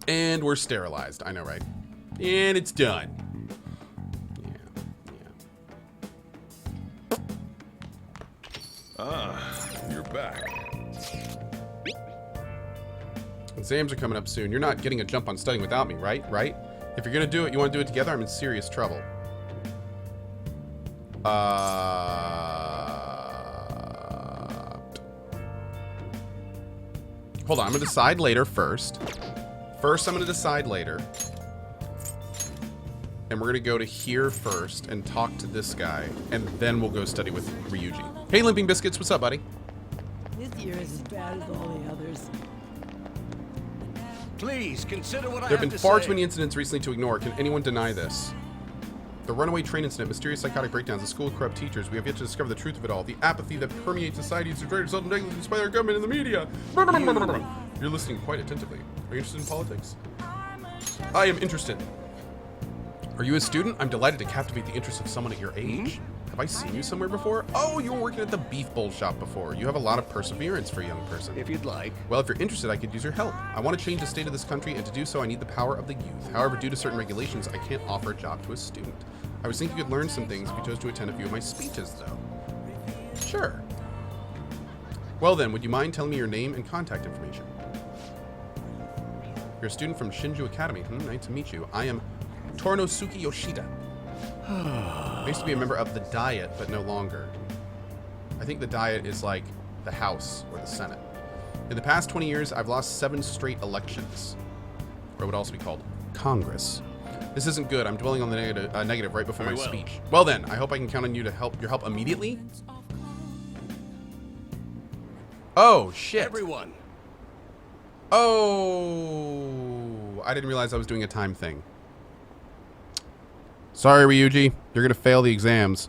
And we're sterilized. I know, right? And it's done. You're back. Exams are coming up soon. You're not getting a jump on studying without me, right? Right? If you're gonna do it, you want to do it together, I'm in serious trouble. Hold on, I'm gonna decide later first. First, I'm gonna decide later. And we're gonna go to here first and talk to this guy, and then we'll go study with Ryuji. Hey, Limping Biscuits, what's up, buddy? This year is as bad as all the others. Please consider what I There have have to been say. far too many incidents recently to ignore. Can anyone deny this? The runaway train incident, mysterious psychotic breakdowns, the school of corrupt teachers. We have yet to discover the truth of it all. The apathy that permeates society is portrayed as self-negligence by our government and the media. You're listening quite attentively. Are you interested in politics? I am interested. Are you a student? I'm delighted to captivate the interest of someone at your age. Have I seen you somewhere before? Oh, you were working at the beef bowl shop before. You have a lot of perseverance for a young person. If you'd like. Well, if you're interested, I could use your help. I want to change the state of this country, and to do so, I need the power of the youth. However, due to certain regulations, I can't offer a job to a student. I was thinking you could learn some things if you chose to attend a few of my speeches, though. Sure. Well then, would you mind telling me your name and contact information? You're a student from Shinju Academy. Nice to meet you. I am Tornosuke Yoshida. I used to be a member of the Diet, but no longer. I think the Diet is like the House or the Senate. In the past 20 years, I've lost 7 straight elections. Or it would also be called Congress. This isn't good. I'm dwelling on the negative right before my speech. Well then, I hope I can count on you to help. Your help immediately? Oh, shit. Everyone. Oh, I didn't realize I was doing a time thing. Sorry, Ryuji. You're going to fail the exams.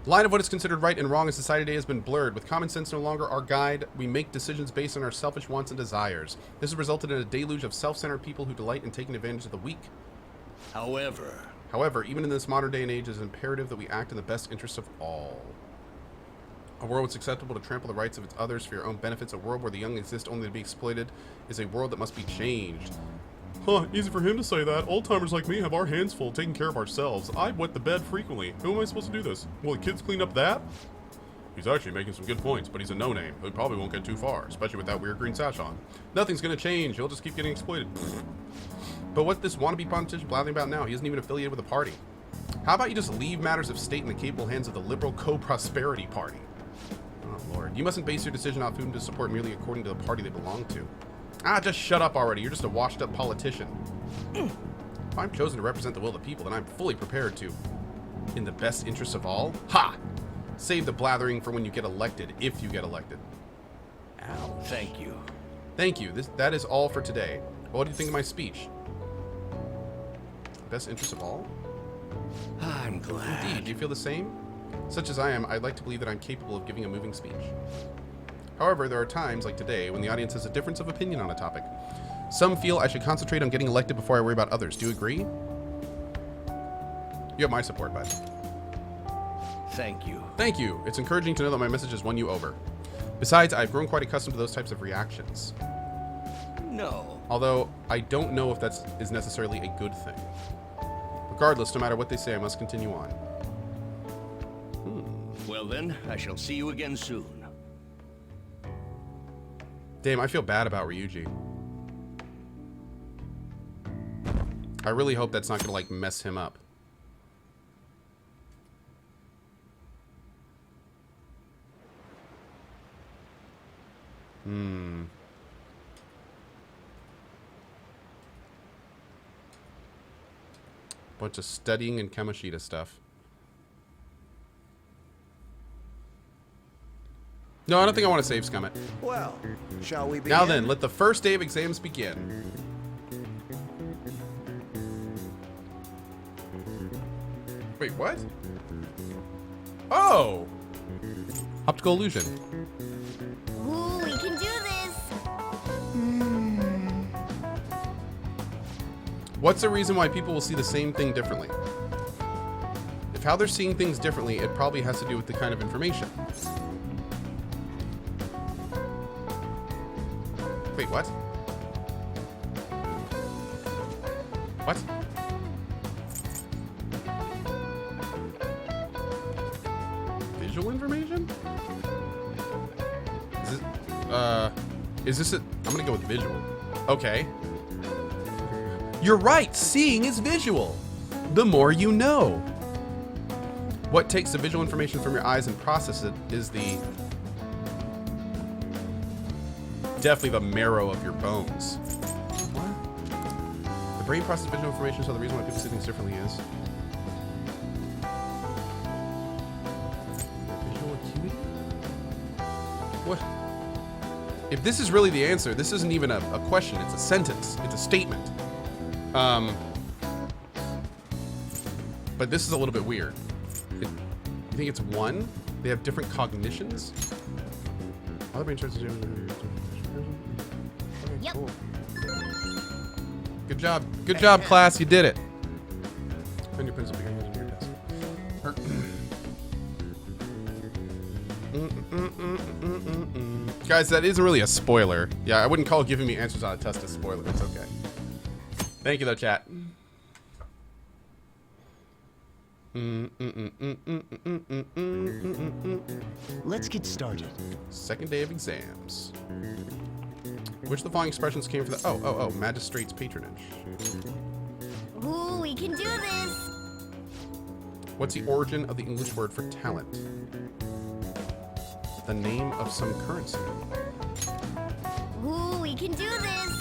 The line of what is considered right and wrong in society today has been blurred. With common sense no longer our guide, we make decisions based on our selfish wants and desires. This has resulted in a deluge of self-centered people who delight in taking advantage of the weak. However, even in this modern day and age, it is imperative that we act in the best interests of all. A world where it's acceptable to trample the rights of its others for your own benefits, a world where the young exist only to be exploited, is a world that must be changed. Huh, easy for him to say that. Old-timers like me have our hands full taking care of ourselves. I wet the bed frequently. Who am I supposed to do this? Will the kids clean up that? He's actually making some good points, but he's a no-name. He probably won't get too far, especially with that weird green sash on. Nothing's gonna change. He'll just keep getting exploited. But what this wannabe politician blathering about now? He isn't even affiliated with a party. How about you just leave matters of state in the capable hands of the liberal co-prosperity party? Oh, Lord. You mustn't base your decision on whom to support merely according to the party they belong to. Ah, just shut up already. You're just a washed-up politician. If I'm chosen to represent the will of the people, then I'm fully prepared to, in the best interests of all, save the blathering for when you get elected, if you get elected. Ow. Thank you. Thank you. That is all for today. Well, what do you think of my speech? Best interests of all? I'm glad. Indeed. Do you feel the same? Such as I am, I'd like to believe that I'm capable of giving a moving speech. However, there are times, like today, when the audience has a difference of opinion on a topic. Some feel I should concentrate on getting elected before I worry about others. Do you agree? You have my support, bud. Thank you. Thank you. It's encouraging to know that my message has won you over. Besides, I've grown quite accustomed to those types of reactions. No. Although, I don't know if that is necessarily a good thing. Regardless, no matter what they say, I must continue on. Well then, I shall see you again soon. Damn, I feel bad about Ryuji. I really hope that's not gonna, like, mess him up. Bunch of studying and Kamoshida stuff. No, I don't think I want to save scum it. Well, shall we begin? Now then, let the first day of exams begin. Wait, what? Oh! Optical illusion. Ooh, we can do this. What's the reason why people will see the same thing differently? If how they're seeing things differently, it probably has to do with the kind of information. Wait, what? What? Visual information? Is this a... I'm gonna go with visual. Okay. You're right, seeing is visual. The more you know. What takes the visual information from your eyes and processes it is the... definitely the marrow of your bones. What? The brain processes visual information, so the reason why people see things differently is... visual acuity? What? If this is really the answer, this isn't even a question, it's a sentence. It's a statement. But this is a little bit weird. You think it's one? They have different cognitions? Other brain charts. Okay, Yep. cool. Good job. Good job, class. You did it. Find your pencil, begin using your desk. Guys, that isn't really a spoiler. Yeah, I wouldn't call giving me answers on a test a spoiler. It's okay. Thank you, though, chat. Let's get started. Second day of exams. Which of the following expressions came from the... Oh, magistrate's patronage. Ooh, we can do this. What's the origin of the English word for talent? The name of some currency. Ooh, we can do this.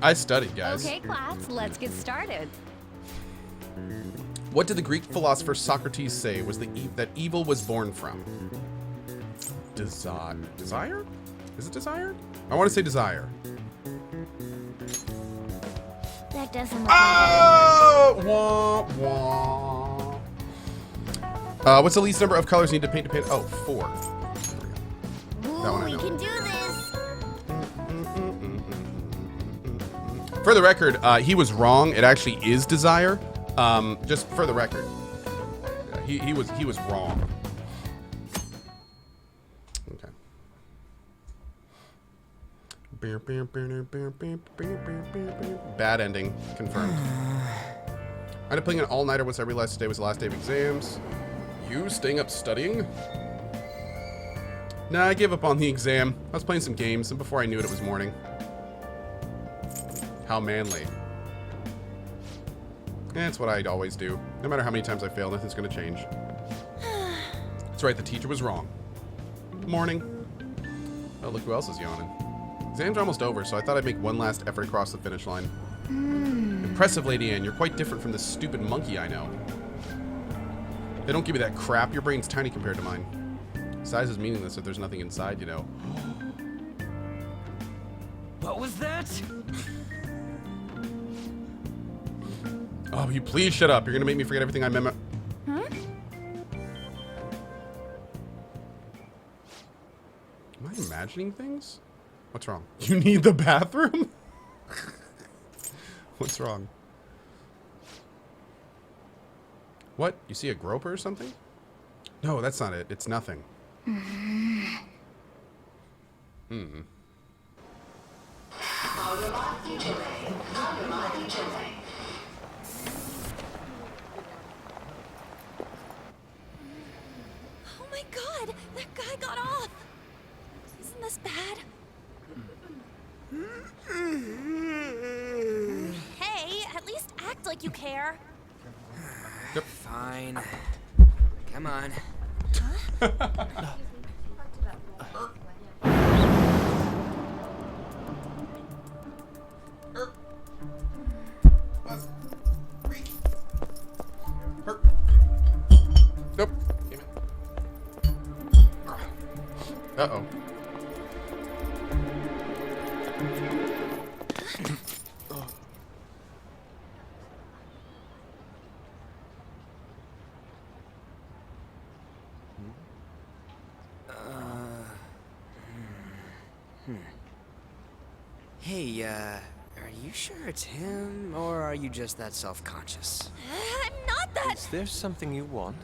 I studied, guys. Okay, class, let's get started. What did the Greek philosopher Socrates say was that evil was born from? Desire? Is it desire? I want to say desire. That doesn't look Oh! Wah, wah. What's the least number of colors you need to paint? Oh, 4. Ooh, That one I we know. can do this. For the record, he was wrong. It actually is desire. Just for the record, he was wrong. Okay. Bad ending confirmed. I ended up playing an all-nighter once I realized today was the last day of exams. You staying up studying? Nah, I gave up on the exam. I was playing some games, and before I knew it, it was morning. How manly. It's what I'd always do. No matter how many times I fail, nothing's gonna change. That's right, the teacher was wrong. Good morning. Oh, look who else is yawning. Exams are almost over, so I thought I'd make one last effort across the finish line. Impressive, Lady Anne. You're quite different from this stupid monkey I know. They don't give me that crap. Your brain's tiny compared to mine. Size is meaningless if there's nothing inside, you know. What was that? Oh, you please shut up. You're gonna make me forget everything I memorized. Huh? Am I imagining things? What's wrong? You need the bathroom? What's wrong? What? You see a groper or something? No, that's not it. It's nothing. Oh my god, that guy got off. Isn't this bad? Hey, at least act like you care. Fine. Come on. Nope. Damn it. Uh-oh. Hey, are you sure it's him, or are you just that self-conscious? I'm not that. Is there something you want?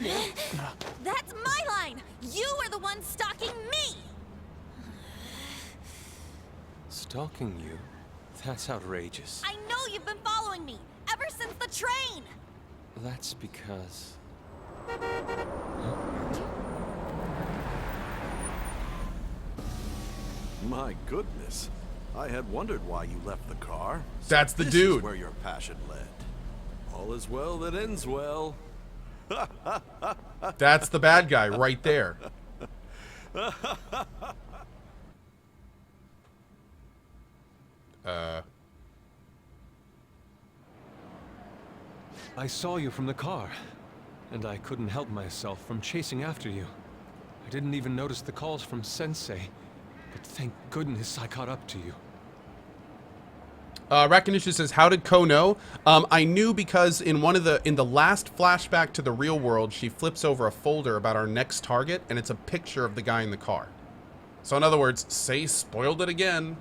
That's my line. You are the one stalking me. Stalking you? That's outrageous. I know you've been following me ever since the train. That's because... My goodness. I had wondered why you left the car. That's the This dude. is where your passion led. All is well that ends well. That's the bad guy right there. I saw you from the car, and I couldn't help myself from chasing after you. I didn't even notice the calls from Sensei, but thank goodness I caught up to you. Racconisha says, "How did Ko know?" I knew because in the last flashback to the real world, she flips over a folder about our next target, and it's a picture of the guy in the car. So in other words, Sei spoiled it again.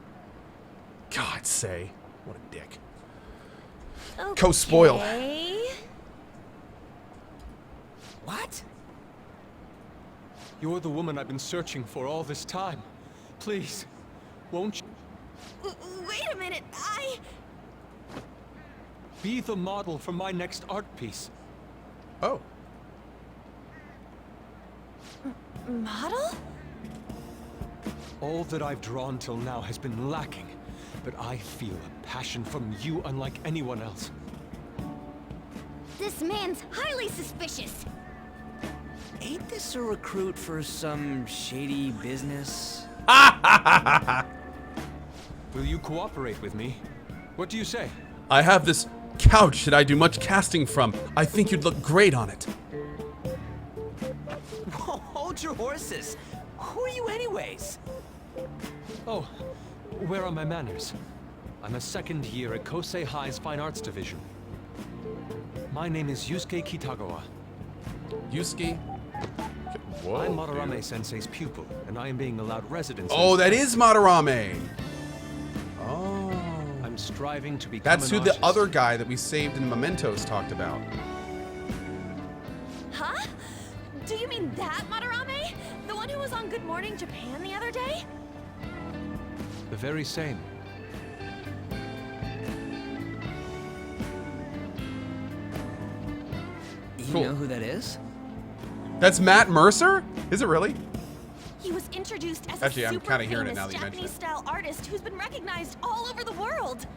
God, Sei, what a dick. Co-spoil. Okay. What? You're the woman I've been searching for all this time. Please, won't you Wait a minute. be the model for my next art piece? Oh, Model? All that I've drawn till now has been lacking, but I feel a passion from you unlike anyone else. This man's highly suspicious. Ain't this a recruit for some shady business? Will you cooperate with me? What do you say? I have this couch that I do much casting from. I think you'd look great on it. Hold your horses. Who are you anyways? Oh, where are my manners? I'm a second year at Kosei High's Fine Arts Division. My name is Yusuke Kitagawa. Yusuke. Whoa, I'm Madarame dude. Sensei's pupil, and I am being allowed residence. Oh, in that his is Madarame. Oh. I'm striving to become That's an who the artist. other guy that we saved in Mementos talked about. Huh? Do you mean that Madarame? The one who was on Good Morning Japan the other day? The very same. You Cool. know who that is? That's Matt Mercer? Is it really? He was introduced as Actually, a I'm super kinda hearing it famous now that you mention it. Japanese-style artist who's been recognized all over the world.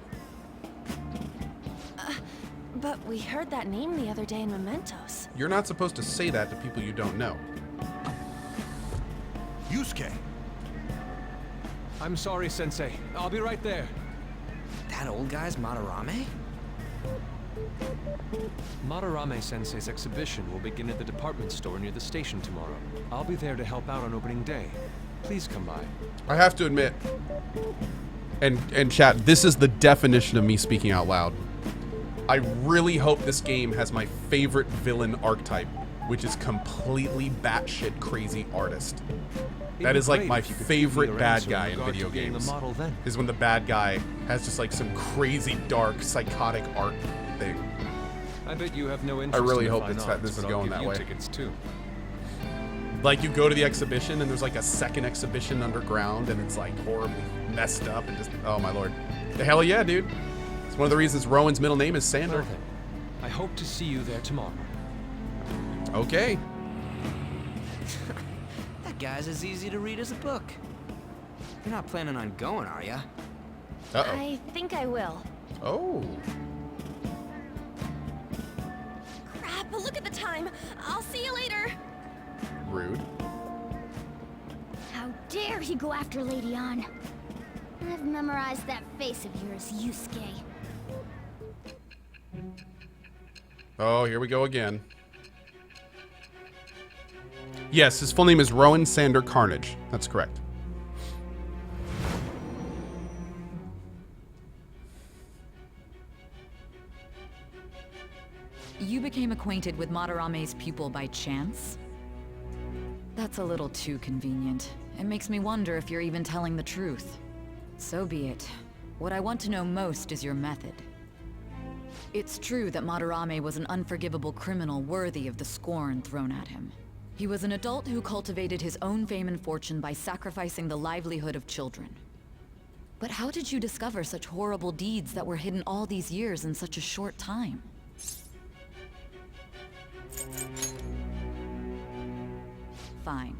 But we heard that name the other day in Mementos. You're not supposed to say that to people you don't know. Yusuke. I'm sorry, Sensei. I'll be right there. That old guy's Madarame? Madarame Sensei's exhibition will begin at the department store near the station tomorrow. I'll be there to help out on opening day. Please come by. I have to admit, and chat, this is the definition of me speaking out loud. I really hope this game has my favorite villain archetype, which is completely batshit crazy artist. That is like my favorite bad guy in video games. Model then. Is when the bad guy has just like some crazy dark psychotic art thing. I bet you have no interest really in the hope fine this arts, is but I'll going give that you way. Tickets too. Like you go to the exhibition and there's like a second exhibition underground and it's like horribly messed up and just, oh my lord. The hell yeah, dude. It's one of the reasons Rowan's middle name is Sander. Well then, I hope to see you there tomorrow. Okay. That guy's as easy to read as a book. You're not planning on going, are ya? Uh-oh. I think I will. Oh. Crap, look at the time. I'll see you later. Rude. How dare he go after Lady Ann? I've memorized that face of yours, Yusuke. Oh, here we go again. Yes, his full name is Rowan Sander Carnage. That's correct. You became acquainted with Madarame's pupil by chance? That's a little too convenient. It makes me wonder if you're even telling the truth. So be it. What I want to know most is your method. It's true that Madarame was an unforgivable criminal worthy of the scorn thrown at him. He was an adult who cultivated his own fame and fortune by sacrificing the livelihood of children. But how did you discover such horrible deeds that were hidden all these years in such a short time? Fine.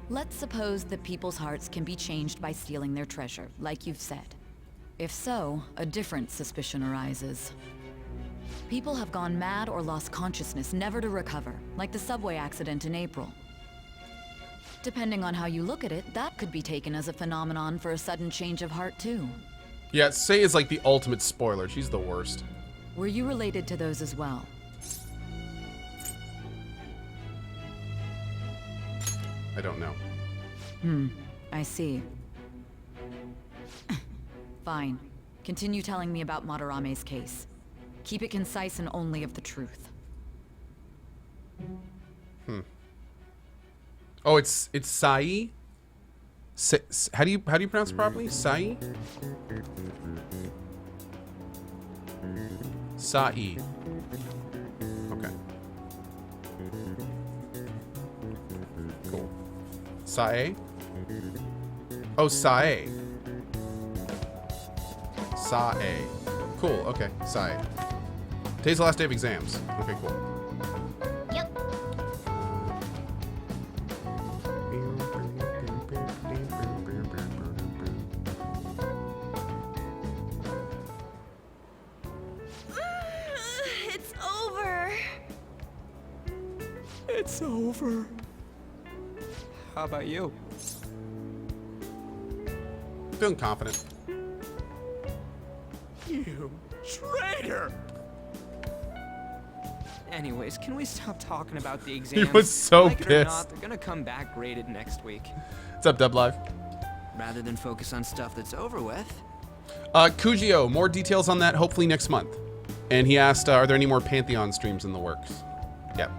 Let's suppose that people's hearts can be changed by stealing their treasure, like you've said. If so, a different suspicion arises. People have gone mad or lost consciousness, never to recover, like the subway accident in April. Depending on how you look at it, that could be taken as a phenomenon for a sudden change of heart, too. Yeah, Sei is like the ultimate spoiler. She's the worst. Were you related to those as well? I don't know. I see. Fine. Continue telling me about Madarame's case. Keep it concise and only of the truth. Oh, it's Sai? How do you pronounce it properly? Sai? Sai. Okay. Cool. Sae? Oh, Sae. Sae. Cool, okay. Sae. Today's the last day of exams. Okay, cool. Yep. It's over. It's over. How about you? Feeling confident. You traitor! Anyways, can we stop talking about the exams? was so Like it or pissed. not, they're gonna come back graded next week. What's up, Dub Live? Rather than focus on stuff that's over with. Kujio, more details on that hopefully next month. And he asked, are there any more Pantheon streams in the works? Yep.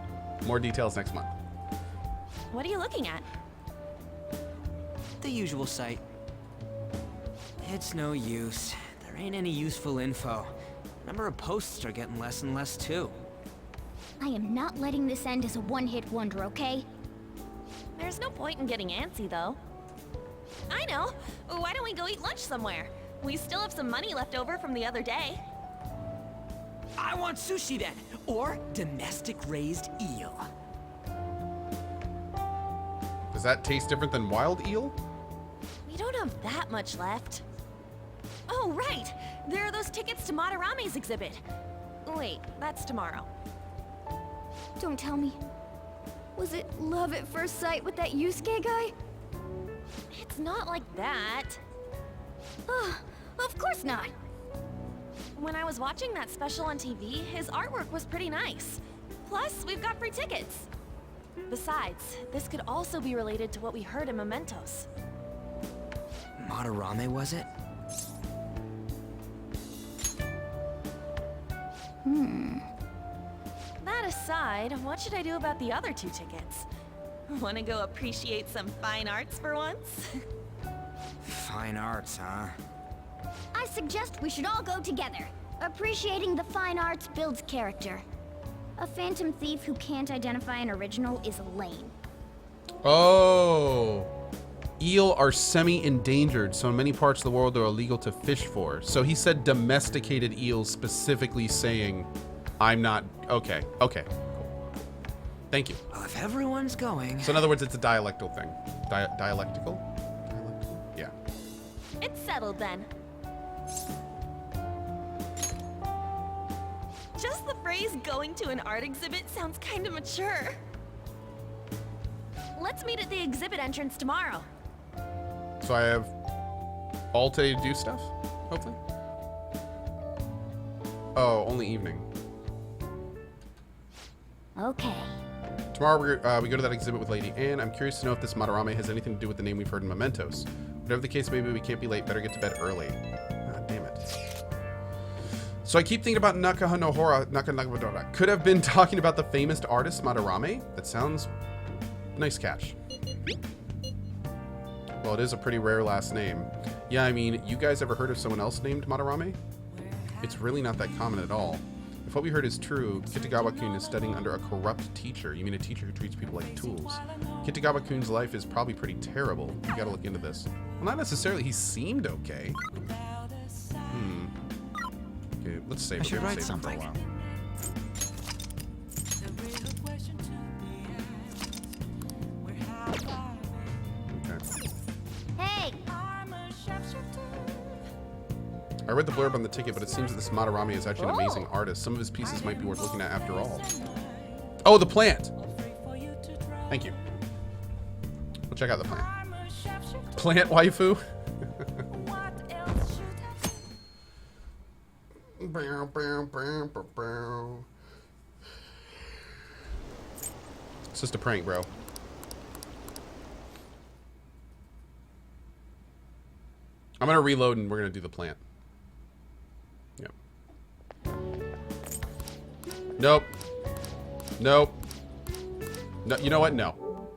More details next month. What are you looking at? The usual site. It's no use. There ain't any useful info. Number of posts are getting less and less too. I am not letting this end as a one-hit wonder, okay? There's no point in getting antsy, though. I know. Why don't we go eat lunch somewhere? We still have some money left over from the other day. I want sushi then, or domestic raised eel. Does that taste different than wild eel? We don't have that much left. Oh, right! There are those tickets to Madarame's exhibit. Wait, that's tomorrow. Don't tell me. Was it love at first sight with that Yusuke guy? It's not like that. Of course not. When I was watching that special on TV, his artwork was pretty nice. Plus, we've got free tickets. Besides, this could also be related to what we heard in Mementos. Madarame, was it? That aside, what should I do about the other 2 tickets? Want to go appreciate some fine arts for once? Fine arts, huh? I suggest we should all go together. Appreciating the fine arts builds character. A phantom thief who can't identify an original is lame. Oh. Eel are semi-endangered, so in many parts of the world they're illegal to fish for. So he said domesticated eels, specifically saying, I'm not... Okay, okay, cool. Thank you. Well, if everyone's going... So in other words, it's a dialectal thing. Dialectical? Dialectical? Yeah. It's settled then. Just the phrase going to an art exhibit sounds kind of mature. Let's meet at the exhibit entrance tomorrow. So I have all day to do stuff, hopefully? Oh, only evening. Okay. Tomorrow we go to that exhibit with Lady Anne. I'm curious to know if this Madarame has anything to do with the name we've heard in Mementos. Whatever the case may be, we can't be late. Better get to bed early. Ah, damn it. So I keep thinking about Nakahanohora. Nakahanohora could have been talking about the famous artist Madarame. That sounds nice catch. Well, it is a pretty rare last name. Yeah, I mean, you guys ever heard of someone else named Madarame? It's really not that common at all. If what we heard is true, Kitagawa-kun is studying under a corrupt teacher. You mean a teacher who treats people like tools? Kitagawa-kun's life is probably pretty terrible. You gotta look into this. Well, not necessarily. He seemed okay. Okay, let's save it. I should write For a something. while. Okay. Hey! I read the blurb on the ticket, but it seems that this Madarame is actually an amazing artist. Some of his pieces might be worth looking at after all. Oh, the plant! Thank you. We'll check out the plant. Plant waifu? It's just a prank, bro. I'm gonna reload and we're gonna do the plant. Yep. Nope. Nope. No, you know what? No.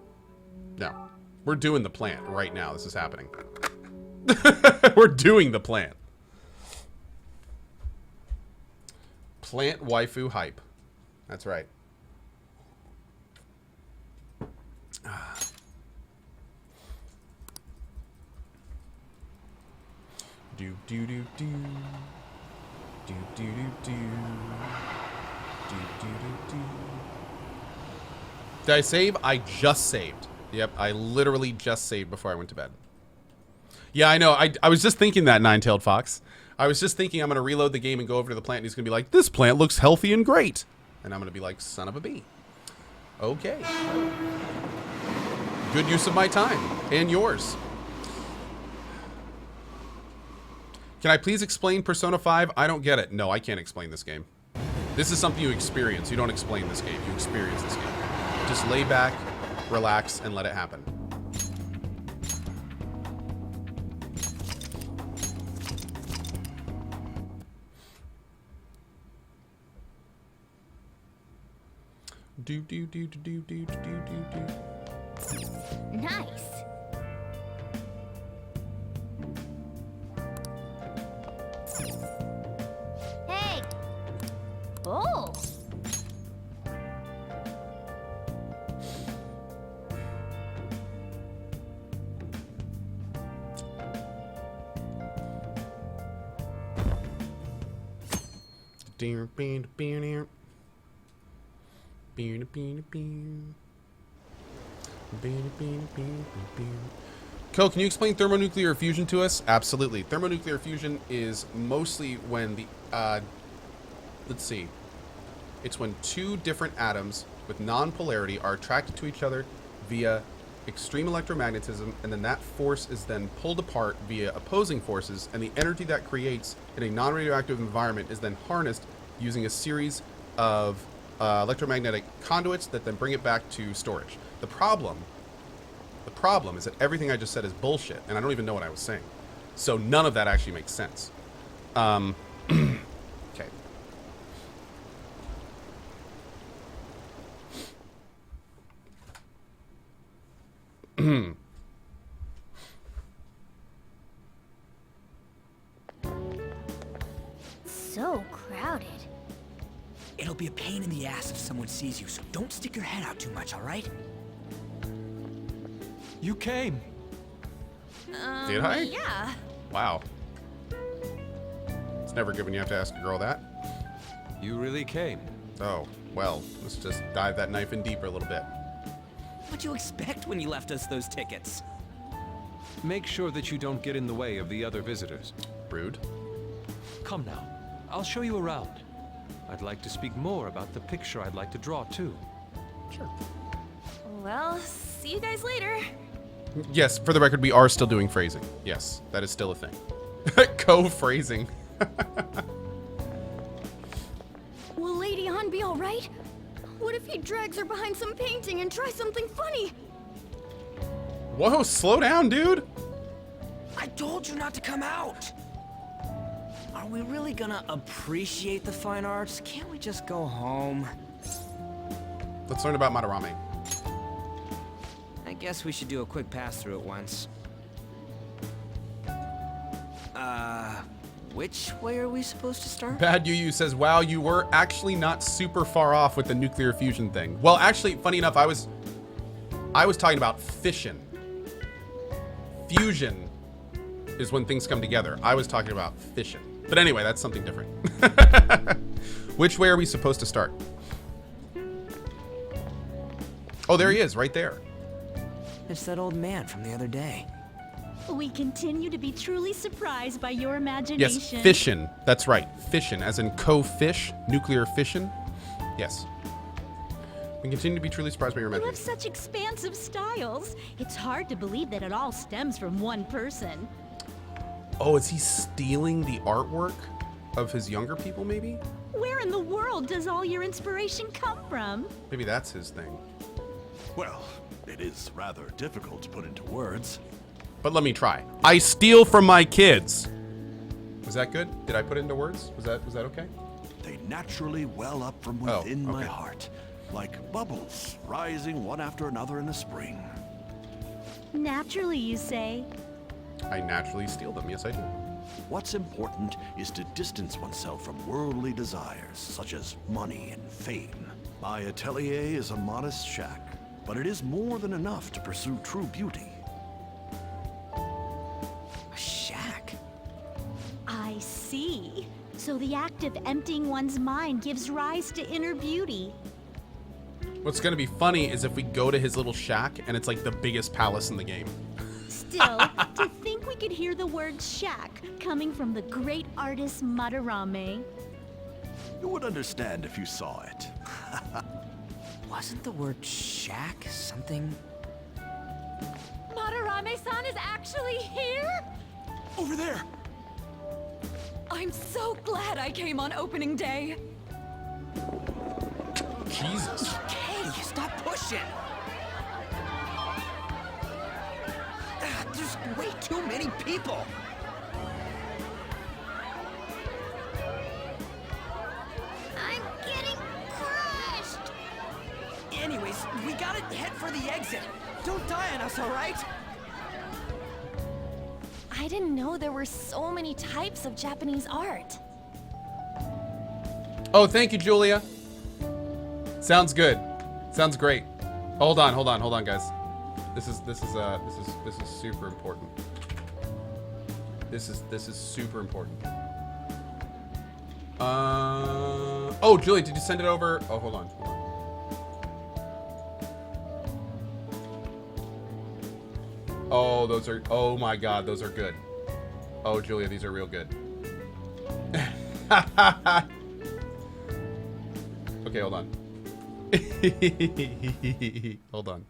No. We're doing the plant right now. This is happening. We're doing the plant. Plant waifu hype. That's right. Do do do do. Do do do do. Do do do do. Did I save? I just saved. Yep, I literally just saved before I went to bed. Yeah, I know. I was just thinking that, Nine-Tailed Fox. I was just thinking I'm going to reload the game and go over to the plant, and he's going to be like, this plant looks healthy and great. And I'm going to be like, son of a bee. Okay. Good use of my time. And yours. Can I please explain Persona 5? I don't get it. No, I can't explain this game. This is something you experience. You don't explain this game. You experience this game. Just lay back, relax, and let it happen. Do do do do do do do do do. Nice. Hey. Oh. Dear, bean, bean, bean. Bean, bean, bean. Bean, bean, bean, bean. Co, can you explain thermonuclear fusion to us? Absolutely. Thermonuclear fusion is mostly when the, let's see. It's when two different atoms with non-polarity are attracted to each other via extreme electromagnetism, and then that force is then pulled apart via opposing forces, and the energy that creates in a non-radioactive environment is then harnessed using a series of electromagnetic conduits that then bring it back to storage. The problem is that everything I just said is bullshit, and I don't even know what I was saying. So none of that actually makes sense. Okay. So crowded. It'll be a pain in the ass if someone sees you, so don't stick your head out too much, all right? You came. Did I? Yeah. Wow. It's never good when you have to ask a girl that. You really came. Oh, well, let's just dive that knife in deeper a little bit. What'd you expect when you left us those tickets? Make sure that you don't get in the way of the other visitors. Rude. Come now. I'll show you around. I'd like to speak more about the picture I'd like to draw, too. Sure. Well, see you guys later. Yes, for the record, we are still doing phrasing. Yes, that is still a thing. Co-phrasing. Will Lady Han be all right? What if he drags her behind some painting and tries something funny? Whoa, slow down, dude. I told you not to come out! Are we really gonna appreciate the fine arts? Can't we just go home? Let's learn about Madarame. I guess we should do a quick pass through it once. Which way are we supposed to start? Bad Yu says, wow, you were actually not super far off with the nuclear fusion thing. Well, actually, funny enough, I was talking about fission. Fusion is when things come together. I was talking about fission. But anyway, that's something different. Which way are we supposed to start? Oh, there he is, right there. It's that old man from the other day. We continue to be truly surprised by your imagination. Yes, fission. That's right. Fission, as in co-fish, nuclear fission. Yes. We continue to be truly surprised by your You have imagination. such expansive styles. It's hard to believe that it all stems from one person. Oh, is he stealing the artwork of his younger people, maybe? Where in the world does all your inspiration come from? Maybe that's his thing. Well, it is rather difficult to put into words. But let me try. I steal from my kids. Was that good? Did I put it into words? Was that okay? They naturally well up from Oh, within my okay. heart, like bubbles rising one after another in the spring. Naturally, you say. I naturally steal them. Yes, I do. What's important is to distance oneself from worldly desires, such as money and fame. My atelier is a modest shack, but it is more than enough to pursue true beauty. A shack? I see. So the act of emptying one's mind gives rise to inner beauty. What's going to be funny is if we go to his little shack and it's like the biggest palace in the game. Still, to think we could hear the word shack coming from the great artist Madarame. You would understand if you saw it. Wasn't the word shack something? Madarame-san is actually here? Over there! I'm so glad I came on opening day. Jesus. Hey, stop pushing! There's way too many people! I'm getting crushed! Anyways, we gotta head for the exit. Don't die on us, alright? I didn't know there were so many types of Japanese art. Oh, thank you, Julia. Sounds good. Sounds great. Hold on, guys. This is super important. This is super important. Oh, Julia, did you send it over? Oh, hold on. Oh, those are, oh my God, those are good. Oh, Julia, these are real good. Okay, hold on. Hold on.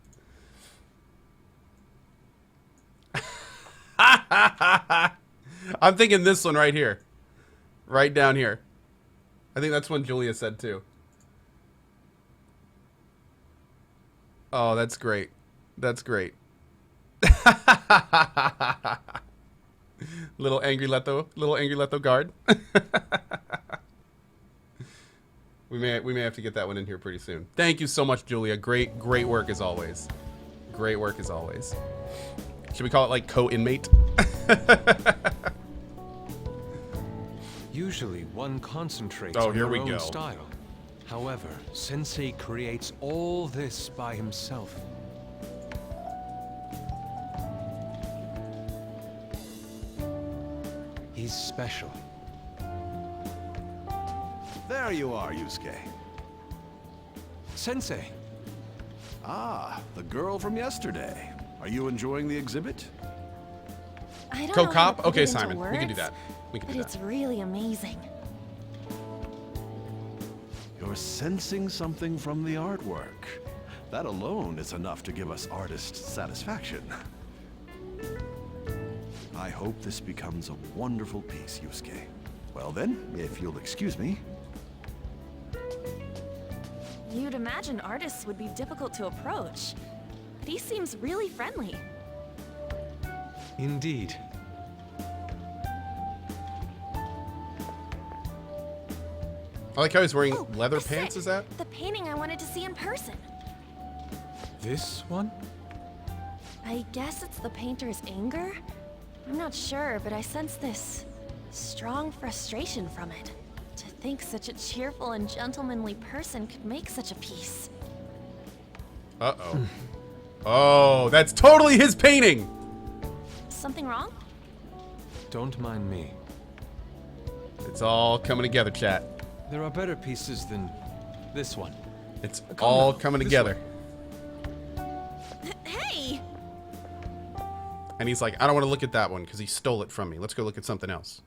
I'm thinking this one right here. Right down here. I think that's one Julia said too. Oh, that's great. That's great. Little angry Leto guard. We may have to get that one in here pretty soon. Thank you so much, Julia. Great work as always. Great work as always. Should we call it like co-inmate? Usually one concentrates Oh, on here their we own go. style. However, Sensei creates all this by himself. He's special. There you are, Yusuke. Sensei, Ah, the girl from yesterday. Are you enjoying the exhibit? I don't know how to Co-cop? put Okay, it into Simon. We can do words, that. We can but do it's that. really amazing. You're sensing something from the artwork. That alone is enough to give us artist satisfaction. I hope this becomes a wonderful piece, Yusuke. Well then, if you'll excuse me. You'd imagine artists would be difficult to approach, but he seems really friendly. indeed. I like how he's wearing Oh, leather this pants, it. is that? The painting I wanted to see in person. This one? I guess it's the painter's anger? I'm not sure, but I sense this strong frustration from it. To think such a cheerful and gentlemanly person could make such a piece. Uh-oh. Oh, that's totally his painting! Something wrong? Don't mind me. It's all coming together, chat. There are better pieces than this one. It's Come all now, coming this together. Hey! And he's like, I don't want to look at that one because he stole it from me. Let's go look at something else.